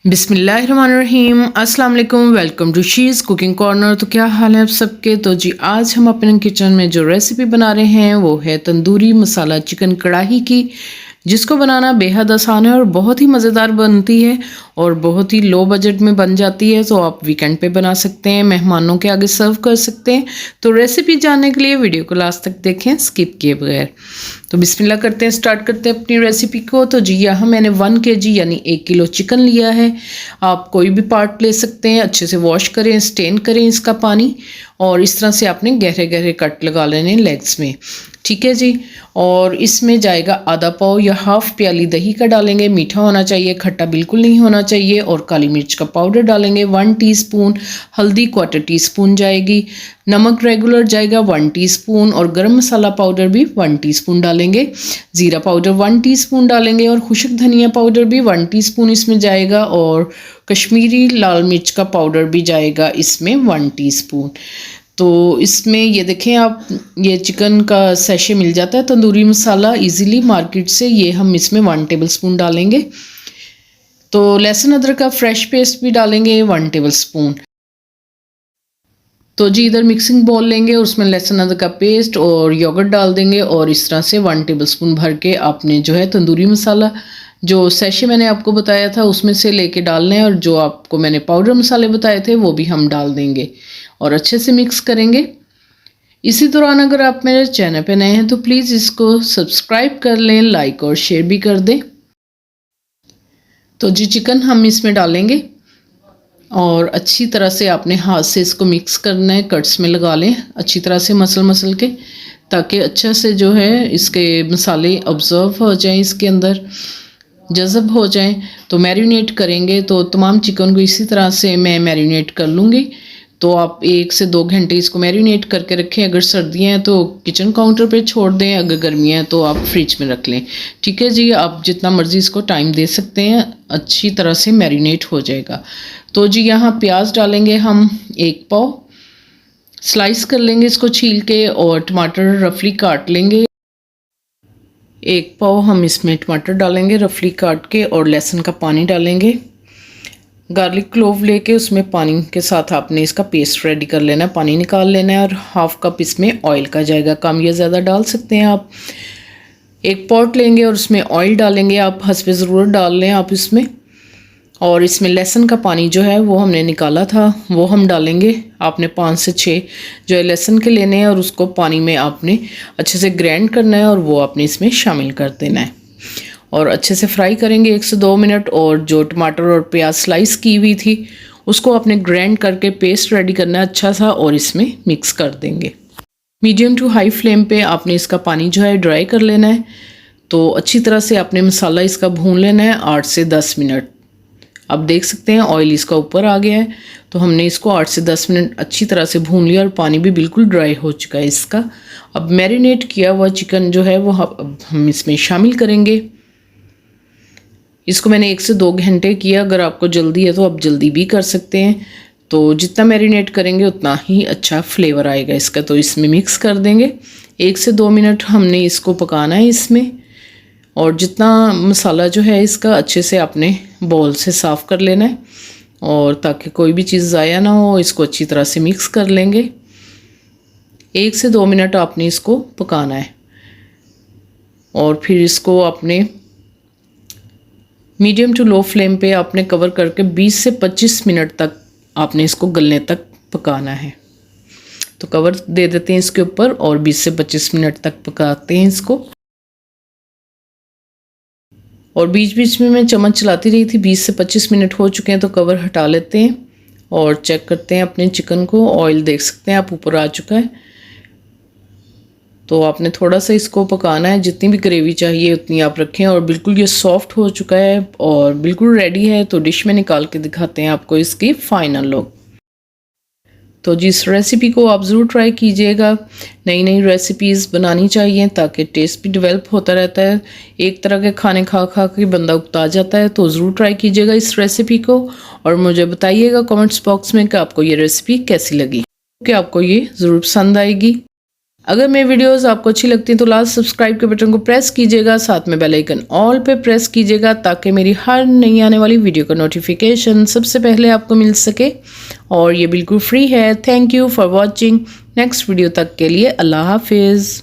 बिस्मिल्लाहिर्रहमानिर्रहीम, अस्सलाम वालेकुम। Welcome to she's cooking corner. तो क्या हाल है आप सबके। तो जी आज हम अपने किचन में जो रेसिपी बना रहे हैं वो है तंदूरी मसाला चिकन कढ़ाई की, जिसको बनाना बेहद आसान है और बहुत ही मज़ेदार बनती है और बहुत ही लो बजट में बन जाती है। तो आप वीकेंड पे बना सकते हैं, मेहमानों के आगे सर्व कर सकते हैं। तो रेसिपी जानने के लिए वीडियो को लास्ट तक देखें स्किप किए बगैर। तो बिस्मिल्लाह करते हैं, स्टार्ट करते हैं अपनी रेसिपी को। तो जी यहाँ मैंने 1 kg यानी 1 किलो चिकन लिया है। आप कोई भी पार्ट ले सकते हैं, अच्छे से वॉश करें, स्टेन करें इसका पानी, और इस तरह से आपने गहरे गहरे कट लगा लेने लेग्स में, ठीक है जी। और इसमें जाएगा आधा पाव या हाफ प्याली दही का डालेंगे। मीठा होना चाहिए, खट्टा बिल्कुल नहीं होना चाहिए। और काली मिर्च का पाउडर डालेंगे 1 टीस्पून, हल्दी 1/4 टीस्पून जाएगी, नमक रेगुलर जाएगा 1 टीस्पून, और गरम मसाला पाउडर भी 1 टीस्पून डालेंगे। ज़ीरा पाउडर 1 टीस्पून डालेंगे और खुश्क धनिया पाउडर भी 1 टीस्पून इसमें जाएगा, और कश्मीरी लाल मिर्च का पाउडर भी जाएगा इसमें 1 टीस्पून। तो इसमें ये देखें आप, ये चिकन का सैशे मिल जाता है तंदूरी मसाला इजीली मार्केट से, ये हम इसमें 1 टेबलस्पून डालेंगे। तो लहसुन अदरक का फ्रेश पेस्ट भी डालेंगे 1 टेबलस्पून। तो जी इधर मिक्सिंग बाउल लेंगे और उसमें लहसुन अदरक का पेस्ट और योगर्ट डाल देंगे, और इस तरह से 1 टेबलस्पून भर के आपने जो है तंदूरी मसाला जो सैशे मैंने आपको बताया था उसमें से लेके डालना है, और जो आपको मैंने पाउडर मसाले बताए थे वो भी हम डाल देंगे और अच्छे से मिक्स करेंगे। इसी दौरान अगर आप मेरे चैनल पे नए हैं तो प्लीज़ इसको सब्सक्राइब कर लें, लाइक और शेयर भी कर दें। तो जी चिकन हम इसमें डालेंगे और अच्छी तरह से आपने हाथ से इसको मिक्स करना है, कट्स में लगा लें अच्छी तरह से मसल के, ताकि अच्छा से जो है इसके मसाले ऑब्जर्व हो जाएं, इसके अंदर जज़ब हो जाएं। तो मैरिनेट करेंगे, तो तमाम चिकन को इसी तरह से मैं मैरिनेट कर लूँगी। तो आप 1 से 2 घंटे इसको मैरिनेट करके रखें। अगर सर्दियाँ हैं तो किचन काउंटर पे छोड़ दें, अगर गर्मियाँ हैं तो आप फ्रिज में रख लें, ठीक है जी। आप जितना मर्ज़ी इसको टाइम दे सकते हैं, अच्छी तरह से मैरिनेट हो जाएगा। तो जी यहाँ प्याज डालेंगे हम 1 पाव, स्लाइस कर लेंगे इसको छील के, और टमाटर रफली काट लेंगे 1 पाव हम इसमें टमाटर डालेंगे रफली काट के, और लहसुन का पानी डालेंगे। गार्लिक क्लोव लेके उसमें पानी के साथ आपने इसका पेस्ट रेडी कर लेना है, पानी निकाल लेना है, और हाफ कप इसमें ऑयल का जाएगा, कम या ज़्यादा डाल सकते हैं आप। एक पॉट लेंगे और उसमें ऑयल डालेंगे, आप हस्बे ज़रूरत डाल लें आप इसमें। और इसमें लहसुन का पानी जो है वो हमने निकाला था वो हम डालेंगे। आपने 5 से 6 जो है लहसुन के लेने हैं, और उसको पानी में आपने अच्छे से ग्राइंड करना है, और वो आपने इसमें शामिल कर देना है, और अच्छे से फ्राई करेंगे 1 से 2 मिनट। और जो टमाटर और प्याज स्लाइस की हुई थी उसको आपने ग्राइंड करके पेस्ट रेडी करना है अच्छा सा, और इसमें मिक्स कर देंगे। मीडियम टू हाई फ्लेम पे आपने इसका पानी जो है ड्राई कर लेना है। तो अच्छी तरह से आपने मसाला इसका भून लेना है 8 से 10 मिनट। आप देख सकते हैं ऑयल इसका ऊपर आ गया है, तो हमने इसको 8 से 10 मिनट अच्छी तरह से भून लिया, और पानी भी बिल्कुल ड्राई हो चुका है इसका। अब मैरिनेट किया हुआ चिकन जो है वो हम इसमें शामिल करेंगे। इसको मैंने 1 से 2 घंटे किया, अगर आपको जल्दी है तो आप जल्दी भी कर सकते हैं। तो जितना मैरिनेट करेंगे उतना ही अच्छा फ्लेवर आएगा इसका। तो इसमें मिक्स कर देंगे, 1 से 2 मिनट हमने इसको पकाना है इसमें। और जितना मसाला जो है इसका अच्छे से आपने बाउल से साफ़ कर लेना है, और ताकि कोई भी चीज़ ज़ाया ना हो, इसको अच्छी तरह से मिक्स कर लेंगे। 1 से 2 मिनट आपने इसको पकाना है, और फिर इसको आपने मीडियम टू लो फ्लेम पे आपने कवर करके 20 से 25 मिनट तक आपने इसको गलने तक पकाना है। तो कवर दे देते हैं इसके ऊपर, और 20 से 25 मिनट तक पकाते हैं इसको। और बीच बीच में मैं चम्मच चलाती रही थी। 20 से 25 मिनट हो चुके हैं, तो कवर हटा लेते हैं और चेक करते हैं अपने चिकन को। ऑयल देख सकते हैं आप ऊपर आ चुका है। तो आपने थोड़ा सा इसको पकाना है, जितनी भी ग्रेवी चाहिए उतनी आप रखें। और बिल्कुल ये सॉफ्ट हो चुका है और बिल्कुल रेडी है। तो डिश में निकाल के दिखाते हैं आपको इसकी फाइनल लुक। तो जिस रेसिपी को आप ज़रूर ट्राई कीजिएगा। नई नई रेसिपीज़ बनानी चाहिए ताकि टेस्ट भी डेवलप होता रहता है। एक तरह के खाने खा खा के बंदा उकता जाता है। तो ज़रूर ट्राई कीजिएगा इस रेसिपी को, और मुझे बताइएगा कमेंट्स बॉक्स में कि आपको ये रेसिपी कैसी लगी, कि आपको ये ज़रूर पसंद आएगी। अगर मेरी वीडियोस आपको अच्छी लगती हैं तो लास्ट सब्सक्राइब के बटन को प्रेस कीजिएगा, साथ में बेल आइकन ऑल पे प्रेस कीजिएगा ताकि मेरी हर नई आने वाली वीडियो का नोटिफिकेशन सबसे पहले आपको मिल सके और ये बिल्कुल फ्री है। Thank you for watching. Next video तक के लिए अल्लाह हाफिज़।